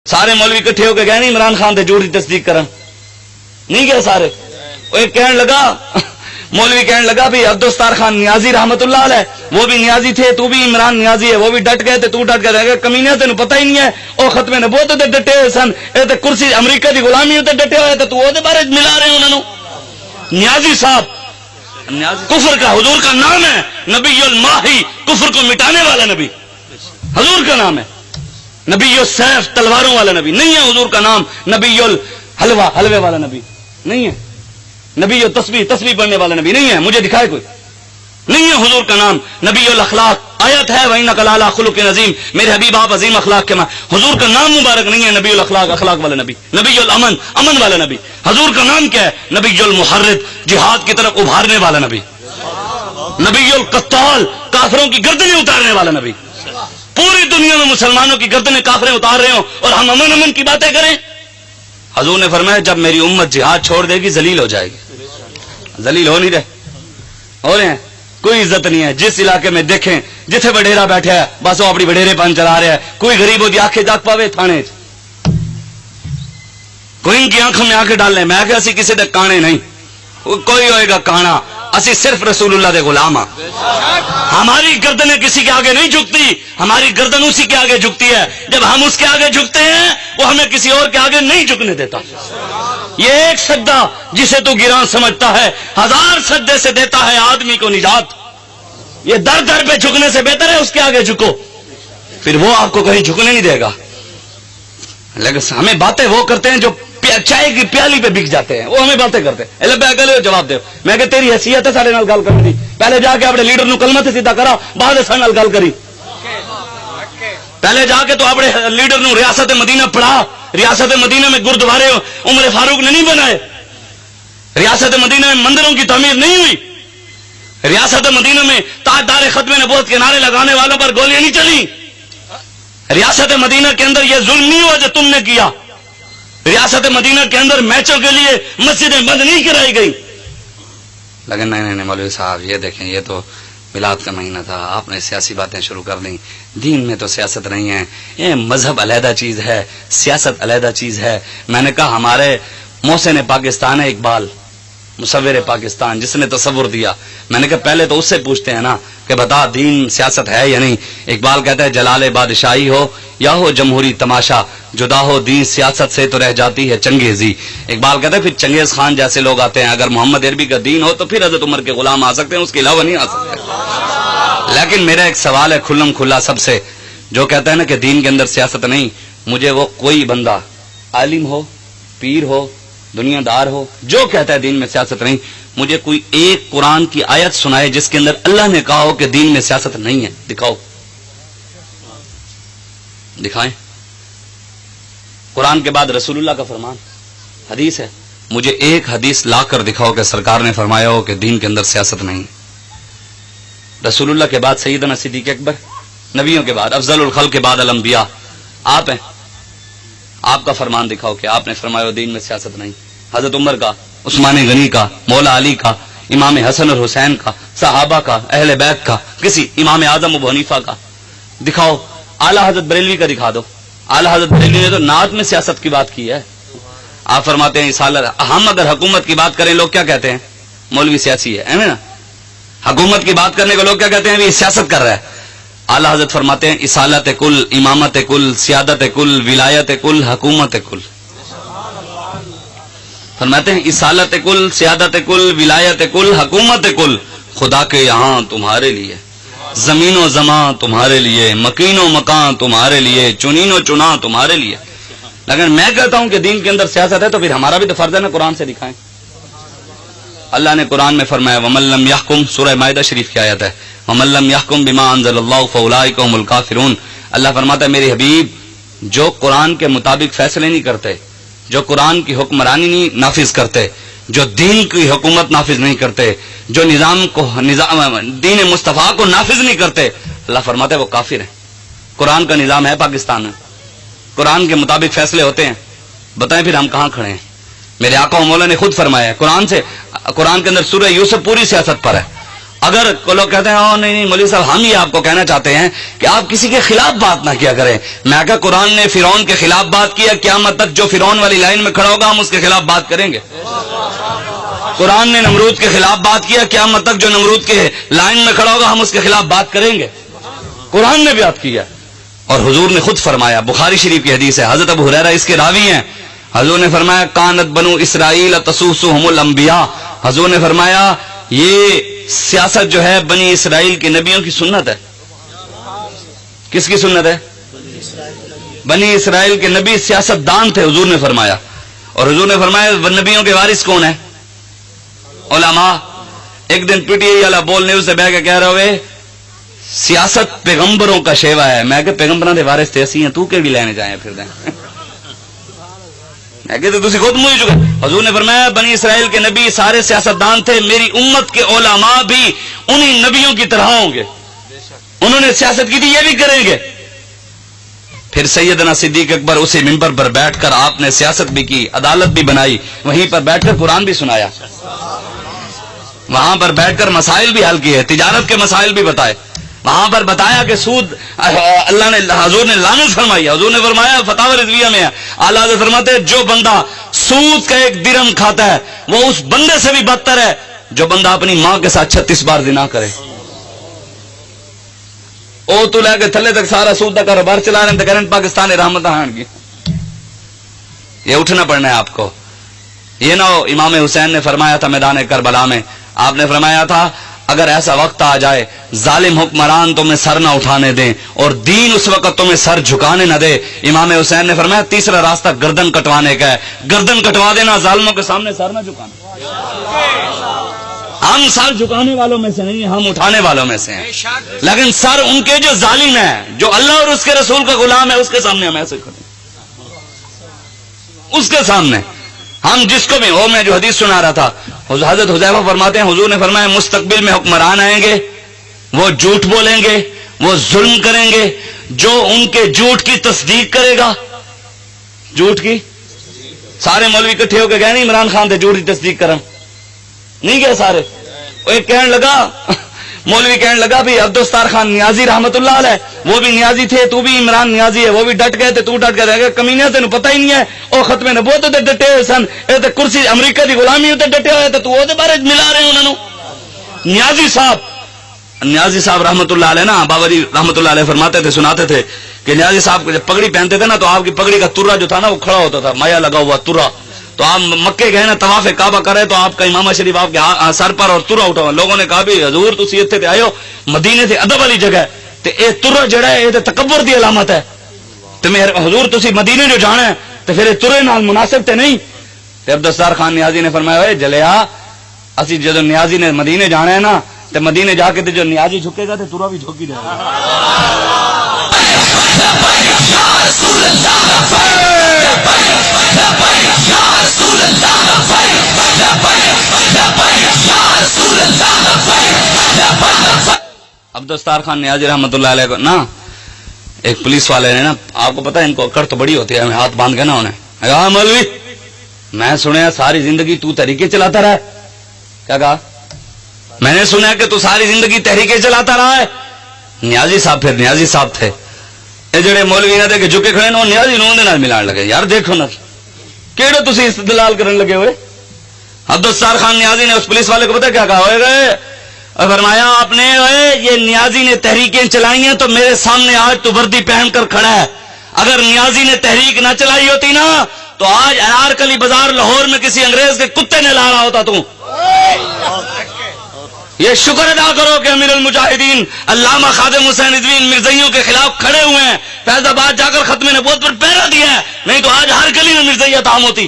سارے مولوی کٹھے ہو کے گئے نہیں عمران خان تے جھوٹ کی تصدیق کرن نہیں گئے سارے. وہ کہنے لگا مولوی کہنے لگا بھی عبدالستار خان نیازی رحمت اللہ علیہ وہ بھی نیازی تھے تو بھی عمران نیازی ہے وہ بھی ڈٹ گئے تھے تو ڈٹ گئے کمینے تینوں پتہ ہی نہیں ہے وہ ختم نبوت تے ڈٹے ہوئے سن اے تے کرسی امریکہ دی غلامی تے ڈٹے ہوئے تے تو وہ دے بارے ملا رہے انہوں نیازی صاحب. کفر کا حضور کا نام ہے نبی الماہی کفر کو مٹانے والا نبی حضور کا نام ہے. نبی السیف تلواروں والا نبی نہیں ہے حضور کا نام. نبی الحلوہ حلوے والا نبی نہیں ہے. نبی تسبیح تسبیح پڑھنے والا نبی نہیں ہے. مجھے دکھائے کوئی نہیں ہے حضور کا نام. نبی الاخلاق آیت ہے وَإِنَّكَ لَعَلَىٰ خُلُقٍ عَظِيمٍ میرے حبیب آپ عظیم اخلاق کے ماں. حضور کا نام مبارک نہیں ہے نبی الاخلاق اخلاق والا نبی. نبی الامن امن والا نبی. حضور کا نام کیا ہے نبی المحرد جہاد کی طرف ابھارنے والا نبی. نبی القتال کافروں کی گردنیں اتارنے والا نبی. پوری دنیا میں مسلمانوں کی گردنیں کافریں اتار رہے ہوں اور ہم امن امن کی باتیں کریں. حضور نے فرمایا جب میری امت جہاد چھوڑ دے گی ذلیل ہو جائے گی. ذلیل ہو نہیں رہے ہو رہے ہیں کوئی عزت نہیں ہے. جس علاقے میں دیکھیں جتھے وڈیرا بیٹھا ہے بس وہ اپنی وڈیرے پن چلا رہا ہے. کوئی غریب ہو دی آنکھیں جاگ پاوے تھانے کوئی ان کی آنکھوں میں آنکھیں ڈال لیں. میں کہ اسی کسی دے کانے نہیں کوئی ہوئے گا کانا. اسی صرف رسول اللہ دے غلام ہاں. ہماری گردنیں کسی کے آگے نہیں جھکتی. ہماری گردن اسی کے آگے جھکتی ہے. جب ہم اس کے آگے جھکتے ہیں وہ ہمیں کسی اور کے آگے نہیں جھکنے دیتا. یہ ایک سجدہ جسے تو گراں سمجھتا ہے 1000 سجدے سے دیتا ہے آدمی کو نجات. یہ در در پہ جھکنے سے بہتر ہے اس کے آگے جھکو پھر وہ آپ کو کہیں جھکنے نہیں دے گا. لیکن ہمیں باتیں وہ کرتے ہیں جو چائے کی پیالی پہ بک جاتے ہیں. وہ ہمیں باتیں کرتے ہیں جواب دے. میں کہ تیری حیثیت ہے سارے نال گل کرنے دی. پہلے جا کے اپنے لیڈر نو کلمہ تے سیدھا کرا بعد سارے نال گل کری. پہلے جا کے تو اپنے لیڈر نو ریاست مدینہ پڑھا. ریاست مدینہ میں گردوارے عمر فاروق نے نہیں بنائے. ریاست مدینہ میں مندروں کی تعمیر نہیں ہوئی. ریاست مدینہ میں تاجدار ختم نبوت کے نعرے لگانے والوں پر گولیاں نہیں چلی. ریاست مدینہ کے اندر یہ ظلم نہیں ہوا جو تم نے کیا. ریاست مدینہ کے اندر میچوں کے لیے مسجدیں بند نہیں کرائی گئی. لیکن نہیں مولوی صاحب یہ دیکھیں یہ تو میلاد کا مہینہ تھا آپ نے سیاسی باتیں شروع کر دیں. دین میں تو سیاست نہیں ہے. یہ مذہب علیحدہ چیز ہے سیاست علیحدہ چیز ہے. میں نے کہا ہمارے محسن پاکستان ہے اقبال مصور پاکستان جس نے تصور دیا. میں نے کہا پہلے تو اس سے پوچھتے ہیں نا کہ بتا دین سیاست ہے یا نہیں. اقبال کہتا ہے جلال بادشاہی ہو یا ہو جمہوری تماشا جدا ہو دین سیاست سے تو رہ جاتی ہے چنگیزی. اقبال کہتا ہے پھر چنگیز خان جیسے لوگ آتے ہیں. اگر محمد عربی کا دین ہو تو پھر حضرت عمر کے غلام آ سکتے ہیں اس کے علاوہ نہیں آ سکتے. لیکن میرا ایک سوال ہے کھلم کھلا سب سے جو کہتا ہے نا کہ دین کے اندر سیاست نہیں. مجھے وہ کوئی بندہ عالم ہو پیر ہو دنیا دار ہو جو کہتا ہے دین میں سیاست نہیں مجھے کوئی ایک قرآن کی آیت سنائے جس کے اندر اللہ نے کہا ہو کہ دین میں سیاست نہیں ہے. دکھاؤ دکھائیں. قرآن کے بعد رسول اللہ کا فرمان حدیث ہے. مجھے ایک حدیث لا کر دکھاؤ کہ سرکار نے فرمایا ہو کہ دین کے اندر سیاست نہیں. رسول اللہ کے بعد سیدنا صدیق اکبر نبیوں کے بعد افضل الخلق کے بعد الانبیاء آپ ہیں. آپ کا فرمان دکھاؤ کہ آپ نے فرمایا دین میں سیاست نہیں. حضرت عمر کا عثمان غنی کا مولا علی کا امام حسن اور حسین کا صحابہ کا اہل بیت کا کسی امام اعظم ابو حنیفہ کا دکھاؤ. اعلیٰ حضرت بریلوی کا دکھا دو. اعلیٰ حضرت بریلوی نے تو نعت میں سیاست کی بات کی ہے. آپ فرماتے ہیں ہم اگر حکومت کی بات کریں لوگ کیا کہتے ہیں مولوی سیاسی ہے نا. حکومت کی بات کرنے کو لوگ کیا کہتے ہیں یہ سیاست کر رہا ہے. اعلیٰ حضرت فرماتے ہیں اصالت کل امامت کل سیادت کل ولایت کل حکومت کل. فرماتے ہیں اصالت کل سیادت کل ولایت کل حکومت کل. خدا کے یہاں تمہارے لیے زمین و زمان تمہارے لیے مکین و مکان تمہارے لیے چنین و چنا تمہارے لیے. لیکن میں کہتا ہوں کہ دین کے اندر سیاست ہے تو پھر ہمارا بھی تو فرض ہے نا قرآن سے دکھائیں. اللہ نے قرآن میں فرمایا وَمَن لَّمْ يَحْكُمْ سورہ مائدہ شریف کی آیت ہے وَمَن لَّمْ يَحْكُمْ بِمَا أَنزَلَ اللَّهُ فَأُولَٰئِكَ هُمُ الْكَافِرُونَ. اللہ فرماتا ہے میرے حبیب جو قرآن کے مطابق فیصلے نہیں کرتے جو قرآن کی حکمرانی نہیں نافذ کرتے جو دین کی حکومت نافذ نہیں کرتے جو نظام کو دین مصطفیٰ کو نافذ نہیں کرتے اللہ فرماتا ہے وہ کافر ہیں. قرآن کا نظام ہے پاکستان میں قرآن کے مطابق فیصلے ہوتے ہیں. بتائیں پھر ہم کہاں کھڑے ہیں. میرے آقا و مولا نے خود فرمایا ہے قرآن کے اندر سورہ یوسف پوری سیاست پر ہے اگر لوگ کہتے ہیں نہیں نہیں مولوی صاحب ہم یہ آپ کو کہنا چاہتے ہیں کہ آپ کسی کے خلاف بات نہ کیا کریں. میں کہا قرآن نے فرعون کے خلاف بات کیا, قیامت تک جو فرعون والی لائن میں کھڑا ہوگا ہم اس کے خلاف بات کریں گے. قرآن نے نمرود کے خلاف بات کیا, قیامت تک جو نمرود کے لائن میں کھڑا ہوگا ہم اس کے خلاف بات کریں گے. قرآن نے بات کیا اور حضور نے خود فرمایا, بخاری شریف کی حدیث ہے, حضرت ابو ہریرہ اس کے راوی ہیں. حضور نے فرمایا کانت بنو اسرائیل تسوسهم الانبیاء. حضور نے فرمایا یہ سیاست جو ہے بنی اسرائیل کے نبیوں کی سنت ہے. کس کی سنت ہے؟ بنی اسرائیل کے نبی سیاست دان تھے, حضور نے فرمایا. اور حضور نے فرمایا نبیوں کے وارث کون ہیں؟ علماء. ایک دن پی ٹی آئی والا بول نیوز سے بہ کے کہہ رہے ہوئے سیاست پیغمبروں کا شیوا ہے. میں کہ پیغمبراں دے وارث تے اسی ہیں, تو کیڑی لینے جائیں پھر دیں. میں کہ تسی خود منہ چکے. حضور نے فرمایا بنی اسرائیل کے نبی سارے سیاستدان تھے, میری امت کے علماء بھی انہی نبیوں کی طرح ہوں گے. انہوں نے سیاست کی تھی, یہ بھی کریں گے. پھر سیدنا صدیق اکبر اسی منبر پر بیٹھ کر آپ نے سیاست بھی کی, عدالت بھی بنائی, وہیں پر بیٹھ کر قرآن بھی سنایا, وہاں پر بیٹھ کر مسائل بھی حل کیے, تجارت کے مسائل بھی بتائے, وہاں پر بتایا کہ سود اللہ نے, حضور نے لعنت فرمائی. حضور نے فرمایا فتاوی رضویہ میں اعلی حضرت فرماتے ہیں جو بندہ سود کا 1 درہم کھاتا ہے وہ اس بندے سے بھی بدتر ہے جو بندہ اپنی ماں کے ساتھ 36 بار زنا کرے. او تو لے کے تھلے تک سارا سود کا کاروبار چلا رہے ہیں تو کہہ پاکستان رحمت آن گی. یہ اٹھنا پڑنا ہے آپ کو. یہ نہ ہو, امام حسین نے فرمایا تھا میدان کربلا میں, آپ نے فرمایا تھا اگر ایسا وقت آ جائے ظالم حکمران تمہیں سر نہ اٹھانے دیں اور دین اس وقت تمہیں سر جھکانے نہ دے, امام حسین نے فرمایا تیسرا راستہ گردن کٹوانے کا ہے. گردن کٹوا دینا, ظالموں کے سامنے سر نہ جھکانا. ہم سر جھکانے والوں میں سے نہیں, ہم اٹھانے والوں میں سے ہیں. لیکن سر ان کے جو ظالم ہیں, جو اللہ اور اس کے رسول کا غلام ہے, اس کے سامنے ہم ایسے کھڑے, اس کے سامنے ہم جس کو بھی ہو. میں جو حدیث سنا رہا تھا, حضرت حذیفہ فرماتے ہیں حضور نے فرمایا مستقبل میں حکمران آئیں گے, وہ جھوٹ بولیں گے, وہ ظلم کریں گے, جو ان کے جھوٹ کی تصدیق کرے گا. جھوٹ کی سارے مولوی اکٹھے ہو کے گئے نہیں عمران خان تھے جھوٹ کی تصدیق کرن, نہیں گئے سارے. ایک کہنے لگا, مولوی کہنے لگا بھی عبدالستار خان نیازی رحمت اللہ علیہ, وہ بھی نیازی تھے, تو بھی عمران نیازی ہے, وہ بھی ڈٹ گئے تھے, تو ڈٹ گئے رہ. کمینے تینوں پتہ ہی نہیں ہے, وہ ختم نبوت تے ڈٹے ہوئے سن, یہ تے کرسی امریکہ دی غلامی تے ڈٹے ہوئے تھے, تو وہ دے بارے ملا رہے انہوں. نیازی صاحب رحمت اللہ علیہ نا, بابری رحمت اللہ علیہ فرماتے تھے, سناتے تھے کہ نیازی صاحب جب پگڑی پہنتے تھے نا تو آپ کی پگڑی کا ترا جو تھا نا وہ کھڑا ہوتا تھا, مایا لگا ہوا ترا. تو آپ مکے گئے نا طواف کعبہ کرے تو آپ کا امامہ شریف آپ کے سر پر اور ترا اٹھا. لوگوں نے کہا بھی حضور تسی ایتھے تے آئے ہو, مدینے سے ادب والی جگہ ہے, تے اے ترا جڑا ہے یہ تکبر دی علامت ہے, تے حضور تسی مدینے جو جانا ہے تے پھر ترے نال مناسب تے نہیں. تے عبدالستار خان نیازی نے فرمایا اے جلیا اسی جدو نیازی نے مدینے جانا ہے نا تے مدینے جا کے تے جو نیازی جھکے گا تے ترا بھی جھک ہی جائے گا. عبدالستار خان نیازی رحمت اللہ علیہ کو نا ایک پولیس والے نے نا, آپ کو پتا ہے ان کو اکڑ تو بڑی ہوتی ہے, ہاتھ باندھ کے نا انہیں, کہا مولوی میں سنیا ساری زندگی تو تحریکیں چلاتا رہا ہے. کیا کہا؟ میں نے سنا کہ تو ساری زندگی تحریکیں چلاتا رہا ہے. نیازی صاحب پھر نیازی صاحب تھے, یہ جڑے مولوی نہ دے کے جھکے کھڑے نا نیازی نوں دے نال ملان لگے. یار دیکھو نا کیڑے تسی استدلال کرن لگے ہوئے. عبدالستار خان نیازی نے اس پولیس والے کو پتا کیا کہا ہوئے گئے, اور فرمایا آپ نے یہ نیازی نے تحریکیں چلائی ہیں تو میرے سامنے آج تو وردی پہن کر کھڑا ہے. اگر نیازی نے تحریک نہ چلائی ہوتی نا تو آج انارکلی بازار لاہور میں کسی انگریز کے کتے نے لا رہا ہوتا. تو یہ شکر ادا کرو کہ امیر المجاہدین علامہ خادم حسین رضوی مرزائیوں کے خلاف کھڑے ہوئے ہیں, فیض آباد جا کر ختم نبوت پر پہرا دیا ہے, نہیں تو آج ہر گلی میں مرزائیت عام ہوتی.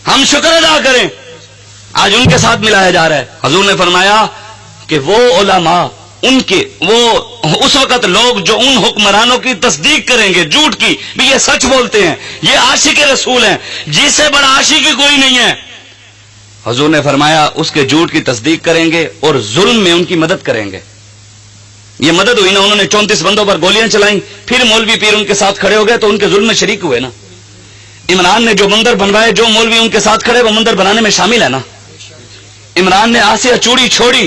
ہم شکر ادا کریں, آج ان کے ساتھ ملایا جا رہا ہے. حضور نے فرمایا کہ وہ علماء ان کے وہ اس وقت لوگ جو ان حکمرانوں کی تصدیق کریں گے جھوٹ کی بھی یہ سچ بولتے ہیں, یہ عاشق رسول ہیں, جس سے بڑا عاشق کوئی نہیں ہے. حضور نے فرمایا اس کے جھوٹ کی تصدیق کریں گے اور ظلم میں ان کی مدد کریں گے. یہ مدد ہوئی نا, انہوں نے 34 بندوں پر گولیاں چلائیں, پھر مولوی پیر ان کے ساتھ کھڑے ہو گئے تو ان کے ظلم میں شریک ہوئے نا. عمران نے جو مندر بنوائے, جو مولوی ان کے ساتھ کھڑے وہ مندر بنانے میں شامل ہے نا. عمران نے آسیہ چوڑی چھوڑی